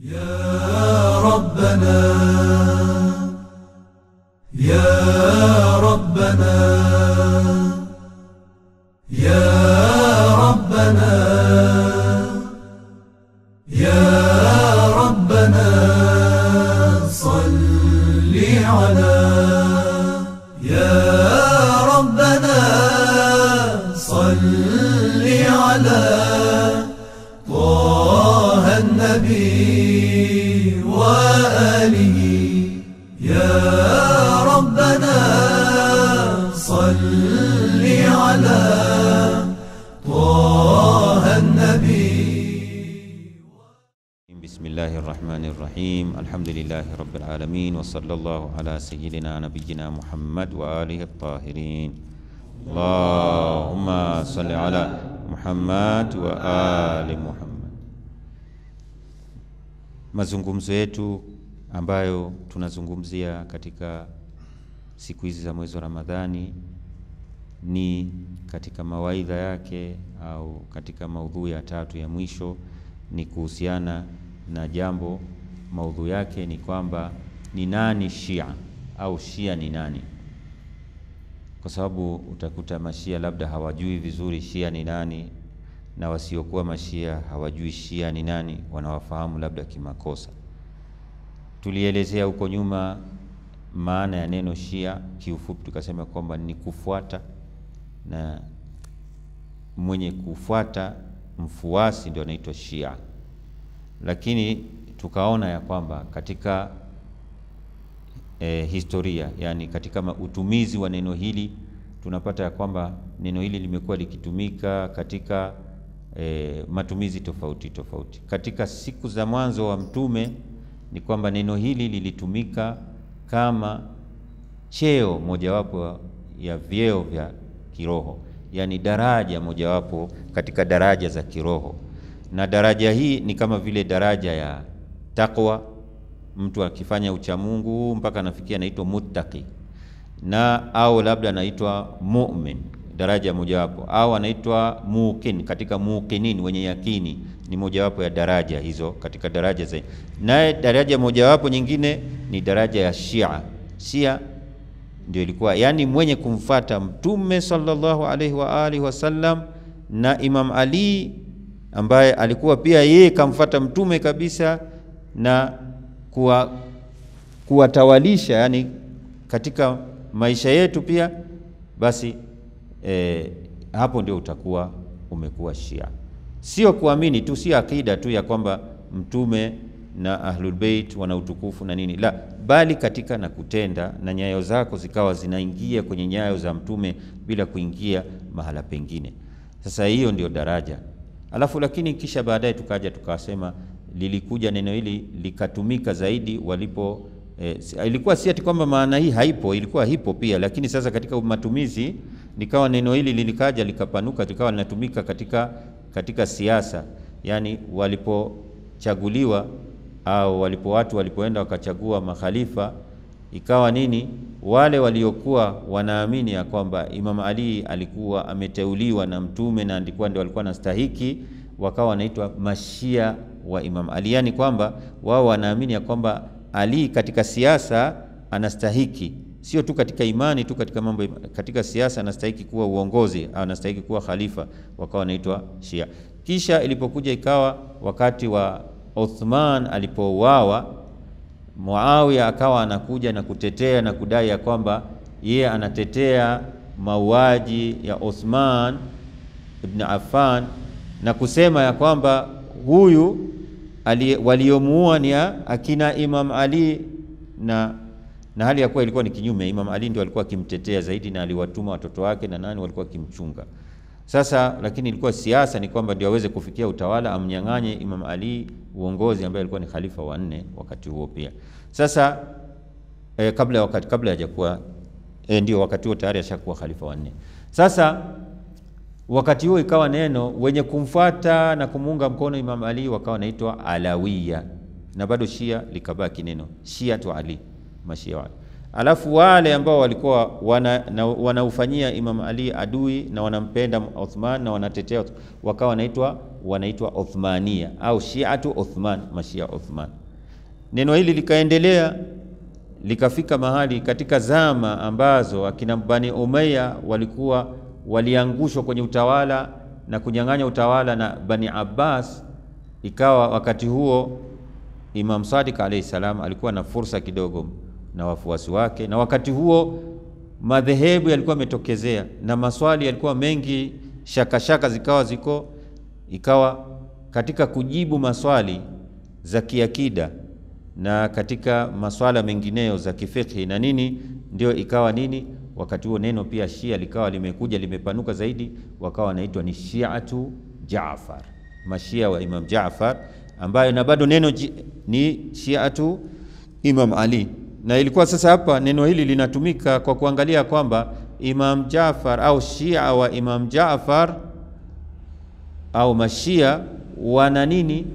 يا ربنا يا ربنا يا ربنا يا ربنا صل على يا ربنا صل على طه النبي وآله يا ربنا صل على طه النبي. بسم الله الرحمن الرحيم. الحمد لله رب العالمين، وصلى الله على سيدنا نبينا محمد وآله الطاهرين. اللهم صل على Muhammad wa ali Muhammad. Mazungumzo yetu ambayo tunazungumzia katika siku hizi za mwezi wa Ramadhani ni katika mawaidha yake au katika maudhui ya tatu ya mwisho, ni kuhusiana na jambo. Maudhui yake ni kwamba ni nani Shia au Shia ni nani, kwa sababu utakuta mashia labda hawajui vizuri Shia ni nani, na wasiokuwa mashia hawajui Shia ni nani, wanawafahamu labda kimakosa. Tulielezea huko nyuma maana ya neno Shia kiufupi, tukasema kwamba ni kufuata, na mwenye kufuata mfuasi ndio anaitwa Shia. Lakini tukaona ya kwamba katika historia, yani katika utumizi wa neno hili, tunapata ya kwamba neno hili limekuwa likitumika katika matumizi tofauti tofauti. Katika siku za mwanzo wa mtume ni kwamba neno hili lilitumika kama cheo mojawapo ya vyeo vya kiroho, yani daraja mojawapo katika daraja za kiroho. Na daraja hii ni kama vile daraja ya takwa, mtu akifanya uchamungu mpaka anafikia anaitwa muttaqi, na au labda anaitwa mu'min, daraja mojawapo, au anaitwa muqin, katika muqinin, wenye yakini, ni mojawapo ya daraja hizo katika daraja za. Naye daraja mojawapo nyingine ni daraja ya Shia. Shia ndio ilikuwa yani mwenye kumfuata mtume sallallahu alaihi wa alihi wasallam, na Imam Ali ambaye alikuwa pia yeye kamfuata mtume kabisa, na kuwatawalisha yani katika maisha yetu pia, basi hapo ndio utakuwa umekuwa Shia. Sio kuamini tu, si akida tu ya kwamba mtume na Ahlul Bait wana utukufu na nini, la, bali katika na kutenda, na nyayo zako zikawa zinaingia kwenye nyayo za mtume bila kuingia mahala pengine. Sasa hiyo ndio daraja. Alafu lakini kisha baadaye tukaja tukasema lilikuja neno hili likatumika zaidi walipo ilikuwa si ati kwamba maana hii haipo, ilikuwa hipo pia, lakini sasa katika matumizi nikawa neno hili lilikaja likapanuka, likawa linatumika katika siasa. Yani walipochaguliwa au watu walipoenda wakachagua makhalifa, ikawa nini, wale waliokuwa wanaamini ya kwamba Imam Ali alikuwa ameteuliwa na mtume na ndio walikuwa nastahiki, wakawa wanaitwa mashia wa Imam Ali. Yani kwamba wao wanaamini ya kwamba Ali katika siasa anastahiki, sio tu katika imani tu, katika mambo, katika siasa anastahiki kuwa uongozi, anastahiki kuwa khalifa, wakawa wanaitwa Shia. Kisha ilipokuja ikawa wakati wa Uthman alipouawa, Muawiya akawa anakuja na kutetea na kudai ya kwamba yeye anatetea mauaji ya Uthman ibn Affan, na kusema ya kwamba huyu waliomuua ni akina Imam Ali, na hali ya kuwa ilikuwa ni kinyume. Imam Ali ndio alikuwa akimtetea zaidi, na aliwatuma watoto wake na nani walikuwa kimchunga. Sasa lakini ilikuwa siasa ni kwamba ndio aweze kufikia utawala, amnyang'anye Imam Ali uongozi, ambaye alikuwa ni khalifa wa 4 wakati huo pia. Sasa kabla hajakuwa ndio wakati huo tayari ashakuwa khalifa wa 4. Sasa wakati huo ikawa neno wenye kumfuata na kumuunga mkono Imam Ali wakawa naitwa Alawiya, na bado Shia likabaki neno Shia tu Ali, mashia wale. Alafu wale ambao walikuwa wanaufanyia Imam Ali adui na wanampenda Uthman na wanatetea, wakawa wanaitwa wanaitwa Uthmania au Shiatu Uthman, mashia Uthman. Neno hili likaendelea likafika mahali katika zama ambazo akina Bani Umayya waliangushwa kwenye utawala na kunyang'anya utawala na Bani Abbas. Ikawa wakati huo Imam Sadiq alayhi salam alikuwa na fursa kidogo na wafuasi wake, na wakati huo madhehebu yalikuwa yametokezea na maswali yalikuwa mengi, shaka zikawa ziko. Ikawa katika kujibu maswali za kiakida na katika maswala mengineyo za kifikhi na nini, ndio ikawa nini, wakati huo neno pia Shia likawa limekuja limepanuka zaidi, wakawa wanaitwa ni Shiatu Jaafar, mashia wa Imam Jaafar, ambayo na bado neno ni Shiatu Imam Ali. Na ilikuwa sasa hapa neno hili linatumika kwa kuangalia kwamba Imam Jaafar au Shia wa Imam Jaafar au mashia wana nini,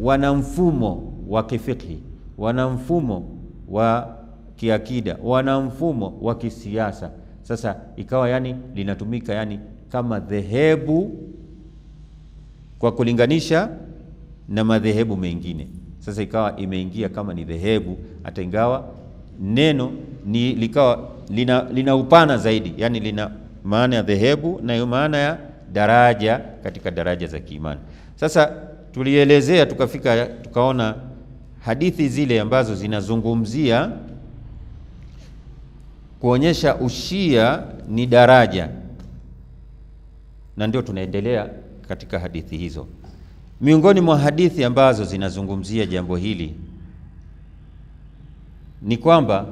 wana mfumo wa kifikhi, wana mfumo wa kiakida, wana mfumo wa kisiasa. Sasa ikawa yani linatumika yani kama dhehebu kwa kulinganisha na madhehebu mengine. Sasa ikawa imeingia kama ni dhehebu, hata ingawa neno ni likawa lina upana zaidi, yani lina maana ya dhehebu na maana ya daraja katika daraja za kiimani. Sasa tulielezea tukaona hadithi zile ambazo zinazungumzia kuonyesha ushia ni daraja, na ndio tunaendelea katika hadithi hizo. Miongoni mwa hadithi ambazo zinazungumzia jambo hili ni kwamba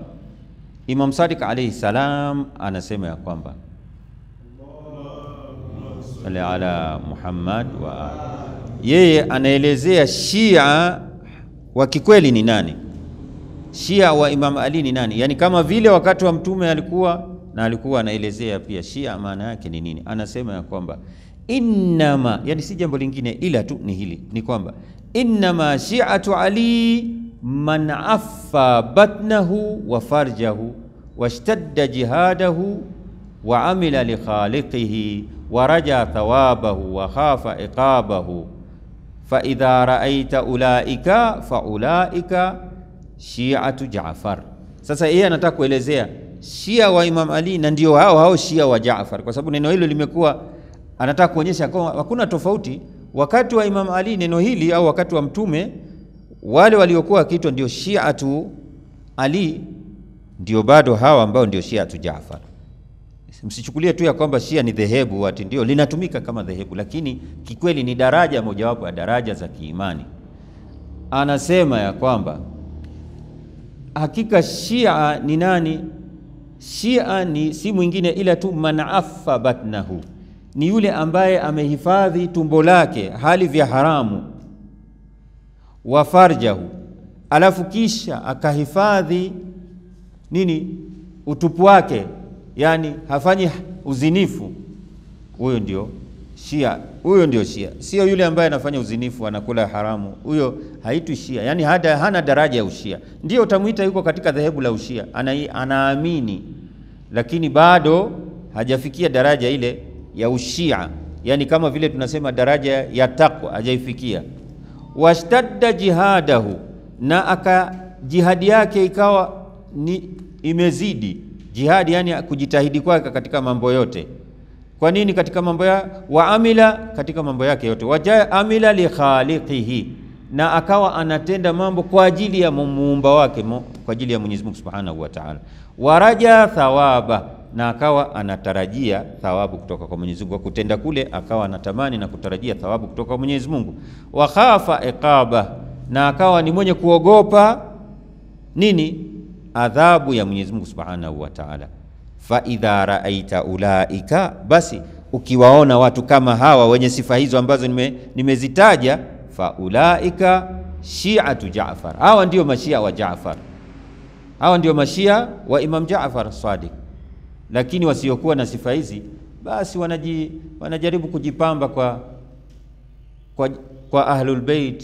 Imam Sadiq alayhi salam anasema ya kwamba ala Muhammad wa yeye anaelezea Shia wa kikweli ni nani, Shia wa Imam Ali ni nani. Yani kama vile wakati wa Mtume alikuwa anaelezea pia Shia maana yake ni nini. Anasema ya kwamba innama, yani si jambo lingine ila tu ni hili, ni kwamba innama Shi'atu Ali man affa batnahu wa farjahu washtadda jihadahu wa amila li khaliqihi wa raja thawabahu wa khafa iqabahu fa idha ra'aita ulaika fa ulaika Shi'atu Jaafar. Sasa yeye anataka kuelezea Shia wa Imam Ali na ndio hao Shia wa Jaafar, kwa sababu neno hilo limekuwa, anataka kuonyesha kwamba hakuna tofauti wakati wa Imam Ali neno hili au wakati wa Mtume. Wale waliokuwa kiitwa ndio Shiatu Ali ndio bado hawa ambao ndio Shiatu Jaafar. Msichukulie tu ya kwamba Shia ni dhehebu ati ndio linatumika kama dhehebu, lakini kikweli ni daraja mojawapo ya daraja za kiimani. Anasema ya kwamba hakika Shia ni nani? Shia ni si mwingine ila tu man affa batnahu, ni yule ambaye amehifadhi tumbo lake hali vya haramu, wa farjahu, alafu kisha akahifadhi nini, utupu wake, yani hafanyi uzinifu. Huyo ndio Shia, huyo ndio Shia. Sio yule ambaye anafanya uzinifu anakula haramu, huyo haitwi Shia, yani hana daraja ya ushia. Ndio utamuita yuko katika dhehebu la ushia, anaamini, lakini bado hajafikia daraja ile ya ushia, yani kama vile tunasema daraja ya taqwa hajaifikia. Washtadda jihadahu, na jihadi yake ikawa ni imezidi jihadi, yani kujitahidi kwake katika mambo yote. Kwa nini katika mambo ya waamila, katika mambo yake yote waja amila li khaliqihi, na akawa anatenda mambo kwa ajili ya muumba wake, kwa ajili ya Mwenyezi Mungu Subhanahu wa Ta'ala. Waraja thawaba, na akawa anatarajia thawabu kutoka kwa Mwenyezi Mungu. Kwa kutenda kule akawa anatamani na kutarajia thawabu kutoka kwa Mwenyezi Mungu. Wa khafa iqaba, na akawa ni mwenye kuogopa nini, adhabu ya Mwenyezi Mungu Subhanahu wa Ta'ala. Fa idha ra'aita ulaika, basi ukiwaona watu kama hawa wenye sifa hizo ambazo nimezitaja, fa ulaika Shi'atu Jaafar, hawa ndio mashia wa Jaafar, hawa ndio mashia wa Imam Jaafar Sadiq. Lakini wasiokuwa na sifa hizi basi wanajaribu kujipamba kwa Ahlul Bait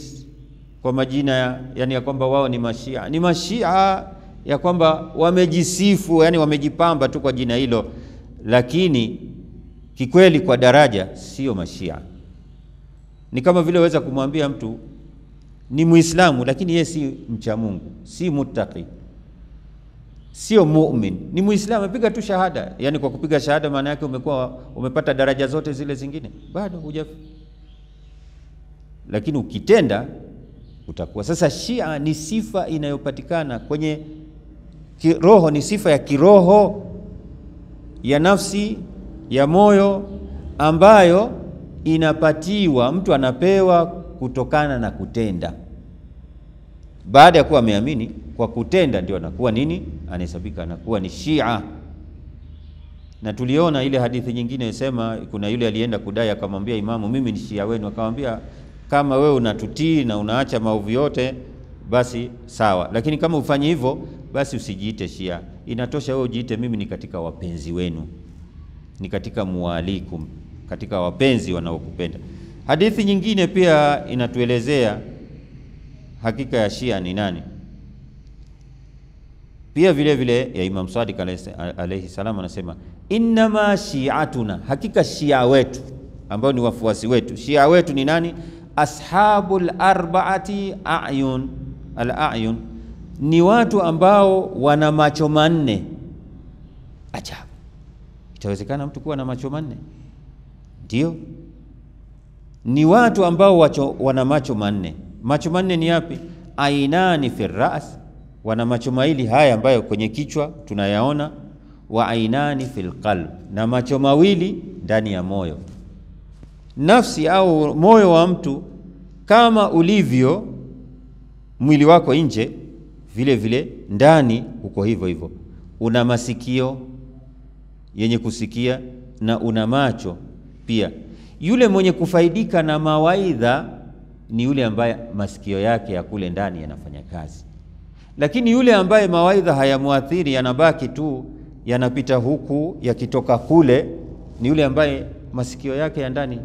kwa majina yani ya kwamba wao ni mashia, ni mashia ya kwamba wamejisifu, yani wamejipamba tu kwa jina hilo, lakini kikweli kwa daraja sio mashia. Ni kama vile waweza kumwambia mtu ni Muislamu lakini yeye si mcha Mungu, si muttaqi, sio mu'min. Ni Muislamu apiga tu shahada. Yani kwa kupiga shahada maana yake umepata daraja zote zile zingine? Bado hujafi. Lakini ukitenda utakuwa. Sasa Shia ni sifa inayopatikana kwenye kiroho, ni sifa ya kiroho ya nafsi ya moyo ambayo inapatiwa, mtu anapewa kutokana na kutenda. Baada ya kuwa ameamini, kwa kutenda ndio anakuwa nini? Anahesabika anakuwa ni Shia. Na tuliona ile hadithi nyingine inasema kuna yule alienda kudai akamwambia imamu, mimi ni Shia wenu. Akamwambia kama wewe unatutii na unaacha maovu yote basi sawa, lakini kama ufanye hivyo basi usijiite Shia. Inatosha wewe ujiite mimi ni katika wapenzi wenu, ni katika mualikum, katika wapenzi wanaokupenda. Hadithi nyingine pia inatuelezea hakika ya Shia ni nani. Pia vile vile ya Imam Sadiq alayhi salam anasema innama shi'atuna, hakika Shia wetu ambao ni wafuasi wetu, Shia wetu ni nani? Ashabul arba'ati a'yun. Al-a'yun ni watu ambao wana macho manne. Ajabu, itawezekana mtu kuwa na macho manne? Ndio, ni watu ambao wana macho manne. Macho manne ni yapi? Ainani fi ras, wana macho mawili haya ambayo kwenye kichwa tunayaona. Wa ainani fil qalb, na macho mawili ndani ya moyo. Nafsi au moyo wa mtu kama ulivyo mwili wako nje, vile vile ndani uko hivyo hivyo. Una masikio yenye kusikia na una macho pia. Yule mwenye kufaidika na mawaidha ni yule ambaye masikio yake ya kule ndani yanafanya kazi. Lakini yule ambaye mawaidha hayamuathiri, yanabaki tu yanapita huku yakitoka kule, ni yule ambaye masikio yake ya ndani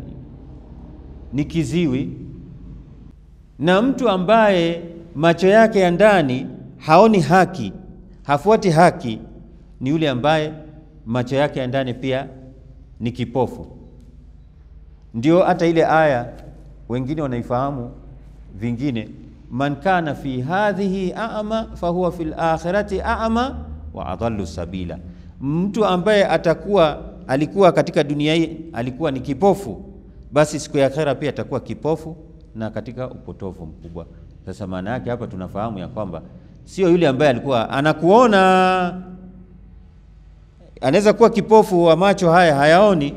ni kiziwi. Na mtu ambaye macho yake ya ndani haoni haki, hafuati haki, ni yule ambaye macho yake ya ndani pia ni kipofu. Ndio hata ile aya wengine wanaifahamu, vingine man kana fi hadhihi a'ma fahuwa fil akhirati a'ma wa adallu sabila. Mtu ambaye alikuwa katika dunia hii alikuwa ni kipofu, basi siku ya akhera pia atakuwa kipofu na katika upotofu mkubwa. Sasa maana yake hapa tunafahamu ya kwamba sio yule ambaye alikuwa anakuona, anaweza kuwa kipofu wa macho haya hayaoni,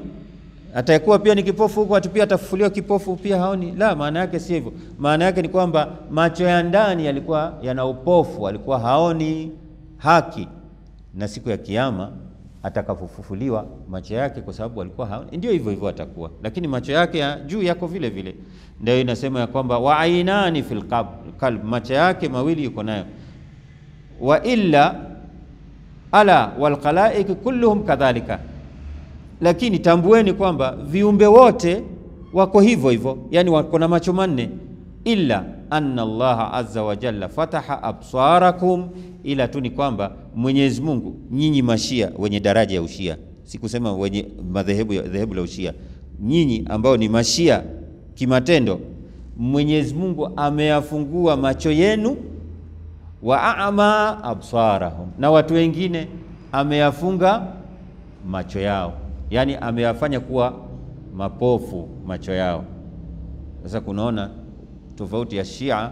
atakuwa pia ni kipofu huko, pia atafufuliwa kipofu pia haoni. La, maana yake si hivyo. Maana yake ni kwamba macho ya ndani yalikuwa yana upofu, alikuwa haoni haki, na siku ya kiyama atakapofufuliwa macho yake, kwa sababu alikuwa haoni, ndio hivyo hivyo atakuwa, lakini macho yake ya juu yako vile vile. Ndio inasema ya kwamba wa ainani fil qalb, macho yake mawili yuko nayo. Wa illa ala wal khalaiq kulluhum kadhalika, lakini tambueni kwamba viumbe wote wako hivyo hivyo, yani wako na macho manne. Illa anna Allah azza wa jalla fataha absarakum, ila tu ni kwamba Mwenyezi Mungu, nyinyi mashia wenye daraja ya ushia, sikusema wenye madhehebu la ushia, nyinyi ambao ni mashia kimatendo, Mwenyezi Mungu ameyafungua macho yenu. Wa a'ma absarahum, na watu wengine ameyafunga macho yao, yani ameyafanya kuwa mapofu macho yao. Sasa kunaona tofauti ya Shia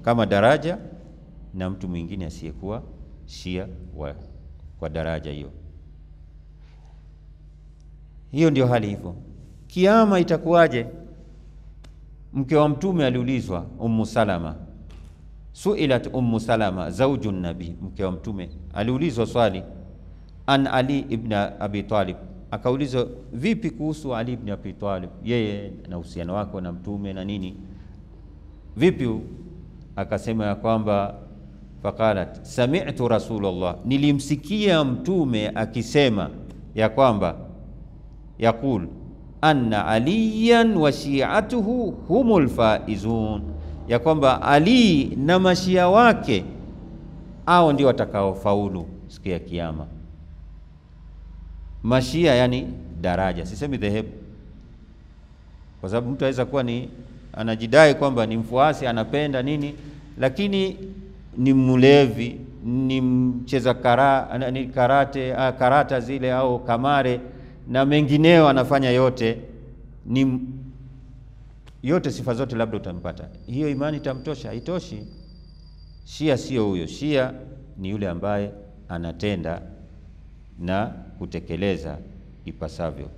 kama daraja na mtu mwingine asiyekuwa Shia kwa daraja hiyo. Hiyo ndio hali hivyo. Kiyama itakuwaje? Mke wa Mtume aliulizwa, Ummu Salama, suilat Ummu Salama zaujun nabi, mke wa Mtume aliulizwa swali an Ali ibn Abi Talib, akaulizwa vipi kuhusu Ali ibn Abi Talib, yeye na uhusiano wako na Mtume na nini, vipi? Akasema ya kwamba faqalat sami'tu Rasulullah, nilimsikia Mtume akisema ya kwamba yaqul anna aliyan wa shi'atuhu humul faizun, ya kwamba Ali na mashia wake hao ndio watakaofaulu siku ya kiyama. Mashia yani daraja, sisemi dhehebu. kwa sababu mtu aweza kuwa ni anajidai kwamba ni mfuasi, anapenda nini, lakini ni mlevi, ni mcheza karata zile au kamare na mengineo anafanya yote, ni yote sifa zote labda utampata. Hiyo imani itamtosha? Haitoshi. Shia sio huyo. Shia ni yule ambaye anatenda na kutekeleza ipasavyo.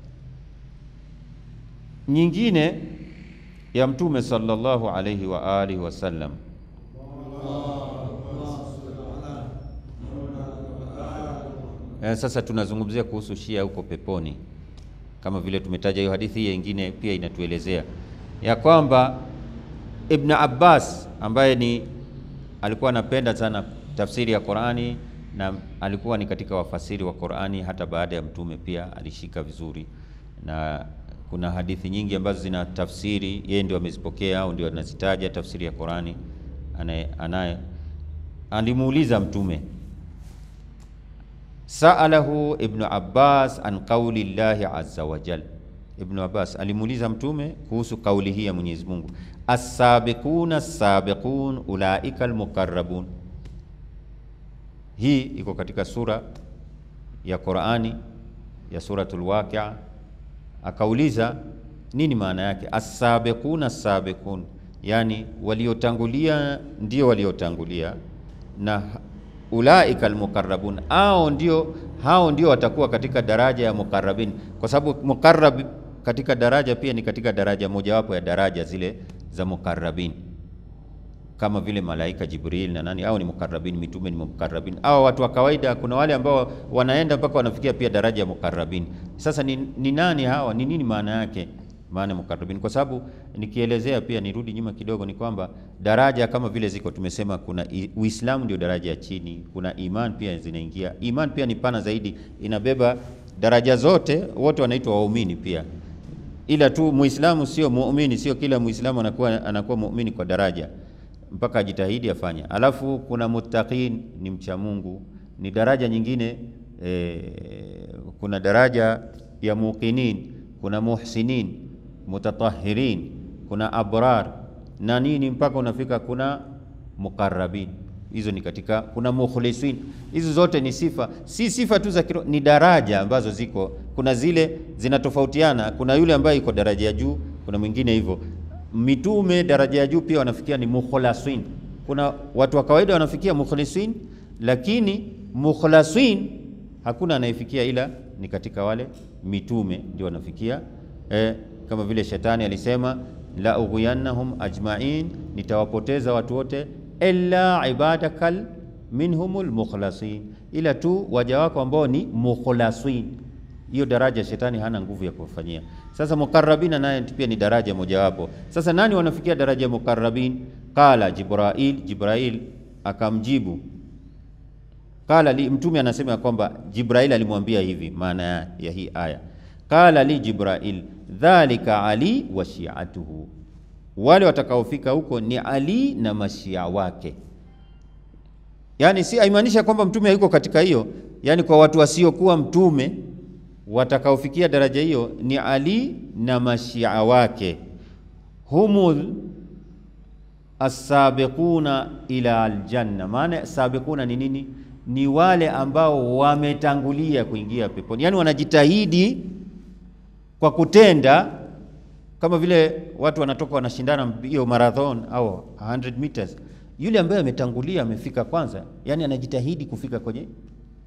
Nyingine ya Mtume sallallahu alayhi wa alihi wasallam, sasa tunazungumzia kuhusu Shia huko peponi, kama vile tumetaja hiyo hadithi. Hii nyingine pia inatuelezea ya kwamba Ibn Abbas ambaye alikuwa anapenda sana tafsiri ya Qur'ani na alikuwa ni katika wafasiri wa Qur'ani hata baada ya Mtume, pia alishika vizuri, na kuna hadithi nyingi ambazo zina tafsiri yeye ndio amezipokea au ndio anazitaja tafsiri ya Qur'ani. Alimuuliza Mtume, sa'alahu Ibn Abbas an qawli Allahi azza wa jalla. Ibn Abbas alimuuliza Mtume kuhusu kauli hii ya Mwenyezi Mungu, as-sabiquna as-sabiqun ulaika al-muqarrabun. Hii iko katika sura ya Qur'ani ya suratul Waqi'a. Akauliza nini maana yake as-sabiquna as-sabiqun, yani waliotangulia ndio waliotangulia, na ulaika al-muqarrabun hao ndio watakuwa katika daraja ya muqarrabin, kwa sababu muqarrab katika daraja pia ni katika daraja mojawapo ya daraja zile za muqarrabin, kama vile malaika Jibril na nani, au ni muqarrabin, mitume ni muqarrabin, au watu wa kawaida. Kuna wale ambao wanaenda mpaka wanafikia pia daraja ya muqarrabin. Sasa ni nani hawa? Ni nini maana yake, maana muqarrabin? Kwa sababu nikielezea pia nirudi nyuma kidogo, ni kwamba daraja kama vile ziko, tumesema kuna Uislamu ndio daraja ya chini, kuna iman pia zinaingia. Iman pia ni pana zaidi, inabeba daraja zote, wote wanaitwa waumini pia, ila tu Muislamu sio muumini, sio kila Muislamu anakuwa muumini kwa daraja, mpaka ajitahidi afanye. Alafu kuna muttaqin, ni mcha Mungu, ni daraja nyingine. Kuna daraja ya muqinin, kuna muhsinin, mutatahhirin, kuna abrar na nini, mpaka unafika kuna muqarrabin. Hizo ni katika, kuna mukhlisin. Hizo zote ni sifa, si sifa tu za ni daraja ambazo ziko. Kuna zile zinatofautiana, kuna yule ambaye yuko daraja ya juu, kuna mwingine hivyo. Mitume daraja ya juu pia wanafikia ni mukhlasin. Kuna watu wa kawaida wanafikia mukhlisin, lakini mukhlasin hakuna anayefikia, ila ni katika wale mitume ndio wanafikia. Kama vile shetani alisema, la ughwiyannahum ajma'in, nitawapoteza watu wote, illa ibadakal minhumul mukhlasin, ila tu waja wako ambao ni mukhlasin. Hiyo daraja shetani hana nguvu ya kufanyia. Sasa muqarrabina naye pia ni daraja mojawapo. Sasa nani wanafikia daraja ya muqarrabin? Qala Jibrail akamjibu. Qala li, Mtume anasema kwamba Jibrail alimwambia hivi, maana ya hii aya, qala li Jibrail dhalika Ali wa shi'atuhu, wale watakaofika huko ni Ali na mashia wake. Yani si haimaanisha kwamba Mtume yuko katika hiyo, yani kwa watu wasiokuwa Mtume watakaofikia daraja hiyo ni Ali na mashia wake. Humul as-sabiquna ila al-janna. Maana sabiquna ni nini? Ni wale ambao wametangulia kuingia peponi, yani wanajitahidi kwa kutenda, kama vile watu wanatoka wanashindana hiyo marathon au 100 meters. Yule ambaye ametangulia, amefika kwanza, yani anajitahidi kufika kwenye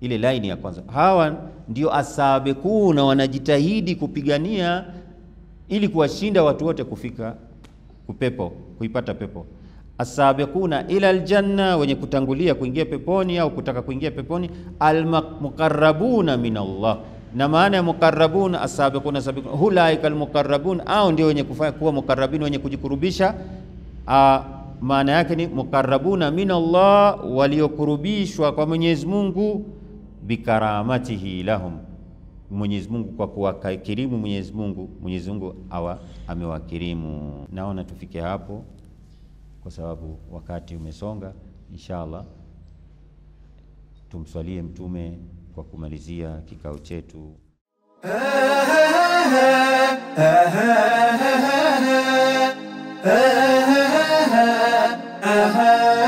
ile line ya kwanza. Hawa ndio asabiquna, wanajitahidi kupigania ili kuwashinda watu wote kufika kuipata pepo. Asabiquna ila aljanna, wenye kutangulia kuingia peponi au kutaka kuingia peponi. Almuqarrabuna min Allah, na maana ya muqarrabun asabiquna sabiquna hulaika almuqarrabun, au ndio wenye kufanya kuwa muqarrabin, wenye kujikurubisha. Maana yake ni muqarrabuna min Allah, waliokurubishwa kwa Mwenyezi Mungu, bikaramatihi lahum, Mwenyezi Mungu kwa kuwakirimu Mwenyezi Mungu amewakirimu. Naona tufike hapo kwa sababu wakati umesonga. Inshallah tumswalie Mtume kwa kumalizia kikao chetu. aha, aha.